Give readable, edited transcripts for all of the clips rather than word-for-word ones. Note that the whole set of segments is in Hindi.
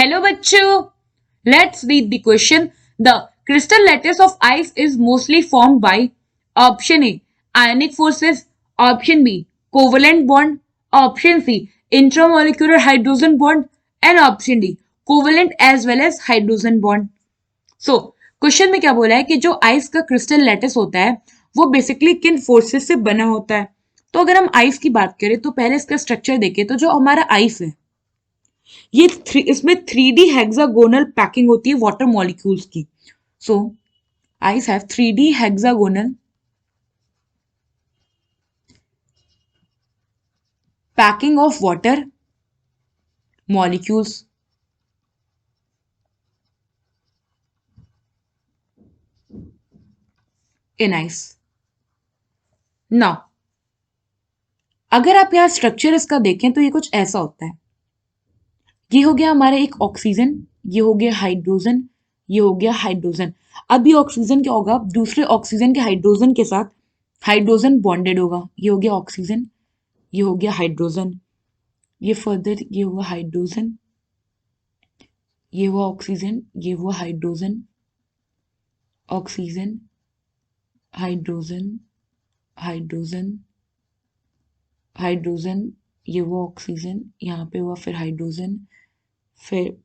Hello bachcho, let's read the question. The crystal lattice of ice is mostly formed by option A ionic forces, option B covalent bond, option C intramolecular hydrogen bond, and option D covalent as well as hydrogen bond. So question में क्या बोला है कि जो आइस का क्रिस्टल लैटिस होता है वो बेसिकली किन फोर्सेस से बना होता है. तो अगर हम आइस की बात करें तो पहले इसका स्ट्रक्चर देखें. तो जो हमारा आइस है ये इसमें 3D हेक्सागोनल पैकिंग होती है वाटर मॉलिक्यूल्स की. So ice have 3D hexagonal packing of water molecules in ice. Now अगर आप यहाँ स्ट्रक्चर इसका देखें तो ये कुछ ऐसा होता है. ये हो गया हमारा एक ऑक्सीजन, ये हो गया हाइड्रोजन, ये हो गया हाइड्रोजन. अब ये ऑक्सीजन क्या होगा, दूसरे ऑक्सीजन के हाइड्रोजन के साथ हाइड्रोजन बॉन्डेड होगा. ये हो गया ऑक्सीजन, ये हो गया हाइड्रोजन, ये फर्दर ये हुआ हाइड्रोजन, ये हुआ ऑक्सीजन, ये हुआ hydrogen, oxygen, hydrogen, hydrogen, hydrogen, ये हुआ ऑक्सीजन, यहाँ पे हुआ फिर हाइड्रोजन, फिर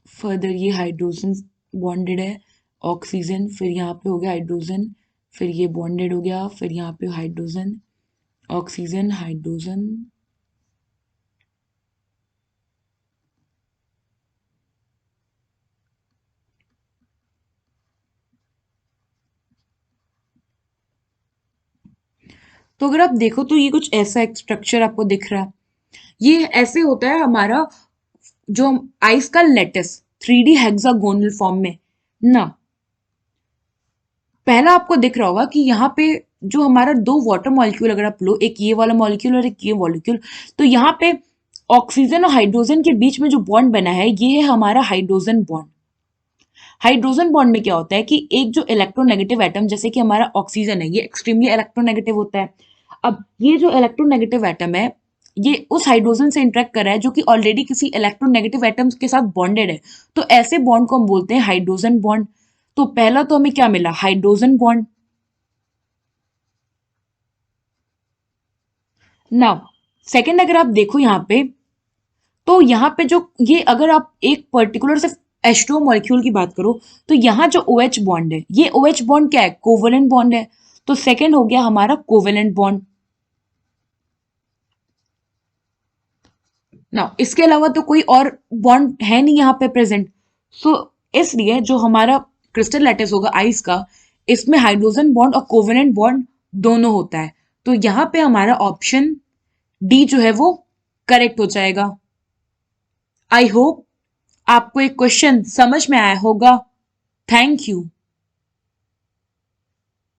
फर्दर ये हाइड्रोजन बॉन्डेड है ऑक्सीजन, फिर यहाँ पे हो गया हाइड्रोजन, फिर ये बॉन्डेड हो गया, फिर यहाँ पे हाइड्रोजन, ऑक्सीजन, हाइड्रोजन. तो अगर आप देखो तो ये कुछ ऐसा एक स्ट्रक्चर आपको दिख रहा है. ये ऐसे होता है हमारा जो आइस का लेटिस 3D हेक्सागोनल फॉर्म में ना. पहला आपको दिख रहा होगा कि यहाँ पे जो हमारा दो वाटर मॉलिक्यूल अगर आप लो, एक ये वाला मॉलिक्यूल और एक ये मॉलिक्यूल, तो यहाँ पे ऑक्सीजन और हाइड्रोजन के बीच में जो बॉन्ड बना है ये है हमारा हाइड्रोजन बॉन्ड. हाइड्रोजन बॉन्ड में क्या होता है कि एक जो इलेक्ट्रोनेगेटिव एटम जैसे कि हमारा ऑक्सीजन है ये एक्सट्रीमली इलेक्ट्रोनेगेटिव होता है. अब ये जो इलेक्ट्रोनेगेटिव एटम है ये उस हाइड्रोजन से इंटरेक्ट कर रहा है जो कि ऑलरेडी किसी इलेक्ट्रोनेगेटिव एटम्स के साथ बॉन्डेड है. तो ऐसे बॉन्ड को हम बोलते हैं हाइड्रोजन बॉन्ड. तो पहला तो हमें क्या मिला, हाइड्रोजन बॉन्ड. नाउ सेकेंड अगर आप देखो यहाँ पे तो यहाँ पे जो ये अगर आप एक पर्टिकुलर सिर्फ H2O मॉलिक्यूल की बात करो तो यहाँ जो OH बॉन्ड है ये OH बॉन्ड क्या है, कोवेलेंट बॉन्ड है. तो सेकेंड हो गया हमारा कोवेलेंट बॉन्ड. ना इसके अलावा तो कोई और बॉन्ड है नहीं यहाँ पे प्रेजेंट. सो इसलिए जो हमारा क्रिस्टल लैटिस होगा आइस का इसमें हाइड्रोजन बॉन्ड और कोवेलेंट बॉन्ड दोनों होता है. तो यहाँ पे हमारा ऑप्शन डी जो है वो करेक्ट हो जाएगा. आई होप आपको एक क्वेश्चन समझ में आया होगा. Thank you.